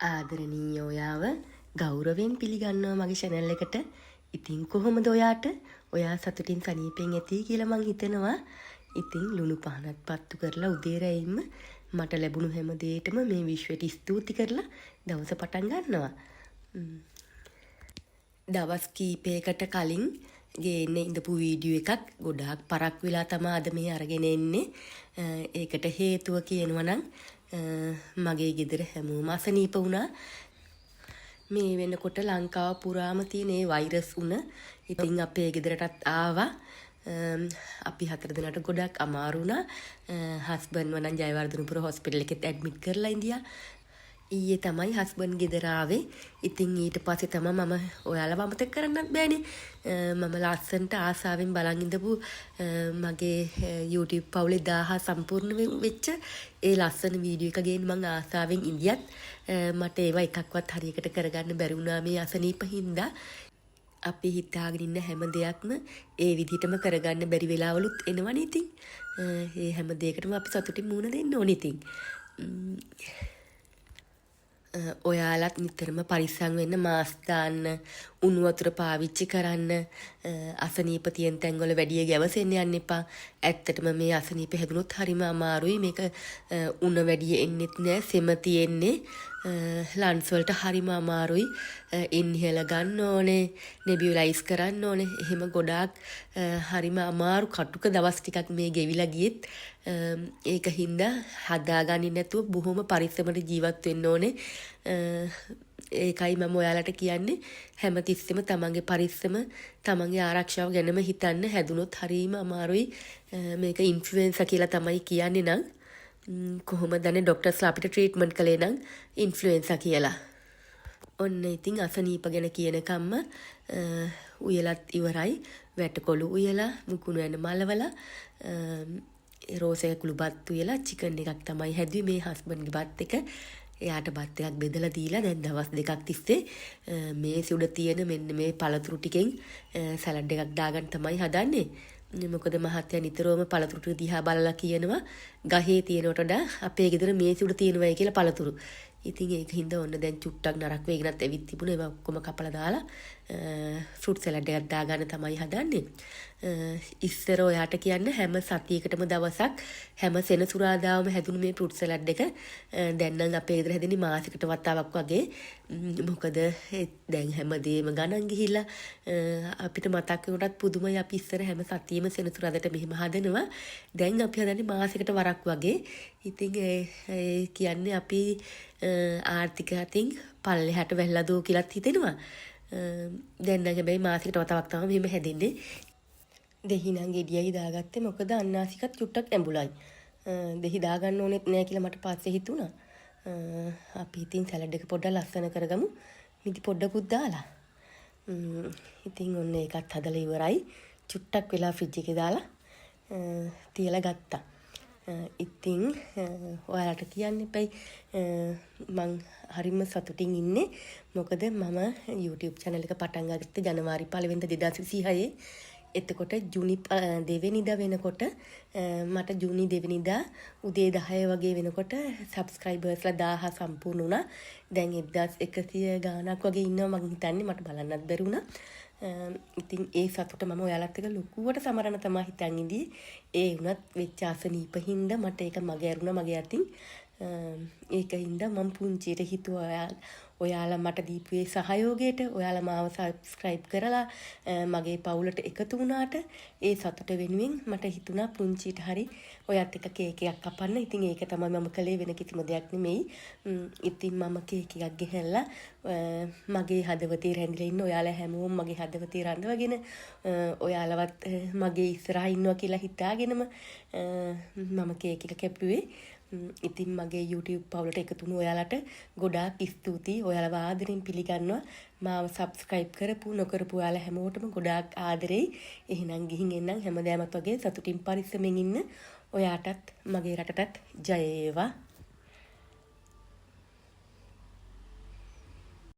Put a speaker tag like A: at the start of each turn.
A: ආදරණීය ඔයාව ගෞරවයෙන් පිළිගන්නවා මගේ channel එකට. ඉතින් කොහොමද ඔයාට? ඔයා සතුටින් සනීපෙන් ඇති කියලා මං හිතනවා. ඉතින් ලුණු පහනක් පත්තු කරලා උදේ රැයින්ම මට ලැබුණු හැම දෙයකටම මේ විශ්වයට ස්තුති කරලා දවස පටන් ගන්නවා. දවස් කීපයකට කලින් ගේන්න ඉඳපු වීඩියෝ එකක් ගොඩාක් පරක් වෙලා තමයි අද මේ අරගෙන එන්නේ. ඒකට හේතුව කියනවා නම් මගේ ගෙදර හැමෝම අසනීප වුණා. මේ වෙනකොට ලංකාව පුරාම තියෙන ඒ වෛරස් උන ඉතින් අපේ ගෙදරටත් ආවා. අපි 4 දෙනාට ගොඩක් අමාරු වුණා. හස්බන්ඩ්ව නම් ජයවර්ධනපුර හොස්පිටල් එකෙත් ඇඩ්මිට් කරලා ඉඳියා. ඊයේ තමයි හස්බන්ඩ් ගෙදර ආවේ. ඉතින් ඊට පස්සේ තමයි මම ඔයාලව අමතක කරන්නත් බෑනේ. මම ලස්සනට ආසාවෙන් බලන් ඉඳපු මගේ YouTube පවුලේ 1000 සම්පූර්ණ වෙච්ච ඒ ලස්සන වීඩියෝ එක ගේන්න මම ආසාවෙන් ඉඳියත් මට ඒවා එකක්වත් හරියකට කරගන්න බැරි වුණා මේ අසනීප හින්දා. අපි හිතාගෙන ඉන්න හැම දෙයක්ම ඒ විදිහටම කරගන්න බැරි වෙලාවලුත් එනවනේ ඉතින්. ඒ හැම දෙයකටම අපි සතුටින් මුහුණ දෙන්න ඕනේ ඉතින්. ඔයාලත් නිතරම පරිස්සම් වෙන්න, මාස්ක් දාන්න, උණු වතුර පාවිච්චි කරන්න, අසනීප තියෙන තැන්වල වැඩි ගැවසෙන්න යන්න එපා. ඇත්තටම මේ අසනීප හැදුනොත් හරිම අමාරුයි. මේක උණ වැඩි එන්නෙත් නෑ, සෙම තියෙන්නේ. ලන්ස් වලට හරිම අමාරුයි. ඉන්හෙලර් ගන්න ඕනේ, නෙබියුලයිස් කරන්න ඕනේ. එහෙම ගොඩාක් හරිම අමාරු කටුක දවස් ටිකක් මේ ගෙවිලා ගියෙත් ඒක හින්දා හදාගන්නේ නැතුව බොහොම පරිස්සමට ජීවත් වෙන්න ඕනේ. ඒකයි මම ඔයාලට කියන්නේ හැමතිස්සෙම තමන්ගේ පරිස්සම, තමන්ගේ ආරක්ෂාව ගැනම හිතන්න. හැදුනොත් හරිම අමාරුයි. මේක ඉන්ෆ්ලුවෙන්සා කියලා තමයි කියන්නේ නම් කොහොමද දන්නේ ડોක්ටර්ස්ලා අපිට ට්‍රීට්මන්ට් කළේ නම් ඉන්ෆ්ලුවෙන්සා කියලා. ඔන්න ඉතින් අසනීප ගැන කියනකම්ම උයලත් ඉවරයි. වැටකොළු උයලා, මුකුණු යන මලවලා, රෝසය කුළු බත් උයලා චිකන් එකක් තමයි හැදුවේ මේ හස්බන්ඩ්ගේ බත් එක. එයාට බත් එකක් බෙදලා දීලා දැන් දවස් 2ක් තිස්සේ මේසෙ උඩ තියෙන මෙන්න මේ පළතුරු ටිකෙන් සලාඩ් එකක් දාගන්න තමයි හදන්නේ. මොකද මහත්තයා නිතරම පළතුරු ටික දිහා බලලා කියනවා ගහේ තියෙනවට වඩා අපේ ගෙදර මේසෙ උඩ තියෙනවයි කියලා පළතුරු. ඉතින් ඒක හින්දා ඔන්න දැන් චුට්ටක් නරක වෙගෙනත් ඇවිත් තිබුණා. ඒවා ඔක්කොම කපලා දාලා ෆෘට් සලාඩ් එකක් දාගන්න තමයි හදන්නේ. ඉස්සර ඔයාට කියන්න හැම සතියකටම දවසක් හැම සෙනසුරාදාම හැදුණු මේ ෆෘට් සලාඩ් එක දැන් නම් අපේ ගෙදර හැදෙන්නේ මාසෙකට වතාවක් වගේ. මොකද දැන් හැමදේම ගණන් ගිහිල්ලා අපිට මතක් වුණාට පුදුමයි. අපි ඉස්සර හැම සතියෙම සෙනසුරාදාට මෙහෙම හදනවා. දැන් අපි හදන්නේ මාසෙකට වරක් වගේ. ඉතින් ඒ කියන්නේ අපි ආර්ථික අතින් පල්ලෙහාට වැල්ලා දෝ කියලාත් හිතෙනවා. දැන් නම් හැබැයි මාසෙකට වතාවක් තමයි මෙහෙම හැදෙන්නේ. දෙහිනම් ගෙඩියයි දාගත්තේ මොකද අන්නාසිකත් චුට්ටක් ඇඹුලයි. දෙහි දාගන්න ඕනෙත් නෑ කියලා මට පස්සේ හිතුණා. අපි ඉතින් සලාඩ් එක පොඩ්ඩක් ලස්සන කරගමු. මිදි පොඩ්ඩකුත් දාලා. ඉතින් ඔන්න ඒකත් හදලා ඉවරයි. චුට්ටක් වෙලා ෆ්‍රිජ් එකේ දාලා තියලා ගත්තා. ඉතින් ඔයාලට කියන්න එපයි මං හරිම සතුටින් ඉන්නේ. මොකද මම YouTube channel එක පටන් ගත්තේ ජනවාරි 1 වෙනිදා 2026. එතකොට ජූනි 2 වෙනිදා වෙනකොට මට ජූනි 2 වෙනිදා උදේ 10 වගේ වෙනකොට සබ්ස්ක්‍රයිබර්ස්ලා 1000 සම්පූර්ණ වුණා. දැන් 1100 ගාණක් වගේ ඉන්නවා මං හිතන්නේ. මට බලන්නත් බැරි වුණා. ඉතින් ඒ සතුට මම ඔයාලත් එක්ක ලොකුවට සමරන තමයි හිතන් ඉඳී. ඒ වුණත් වෙච්ච අසනීප හින්දා මට ඒක මගේ ඇරුණා මගේ අතින්. ඒක හින්දා මම පුංචියට හිතුවා ඔයාලා මට දීපු ඒ සහයෝගයට ඔයාලා මාව සබ්ස්ක්‍රයිබ් කරලා මගේ පවුලට එකතු වුණාට ඒ සතුට වෙනුවෙන් මට හිතුණා පුංචියට හරි ඔයත් එක්ක කේක් එකක් කපන්න. ඉතින් ඒක තමයි මම කළේ, වෙන කිසිම දෙයක් නෙමෙයි. ඉතින් මම කේක් එකක් ගෙනල්ලා මගේ හදවතේ රැඳිලා ඉන්න ඔයාලා හැමෝම මගේ හදවතේ රඳවගෙන ඔයාලවත් මගේ ඉස්සරහා ඉන්නවා කියලා හිතාගෙනම මම කේක් එක කැපුවේ. ඉතින් මගේ YouTube පවුලට එකතු වුණු ඔයාලට ගොඩාක් ස්තුතියි. ඔයාලව ආදරෙන් පිළිගන්නවා. මාව සබ්ස්ක්‍රයිබ් කරපු නොකරපු ඔයාලා හැමෝටම ගොඩාක් ආදරෙයි. එහෙනම් ගිහින් එන්නම් හැමදාමත් වගේ සතුටින් පරිස්සමෙන් ඉන්න. ඔයාටත් මගේ රටටත් ජය වේවා.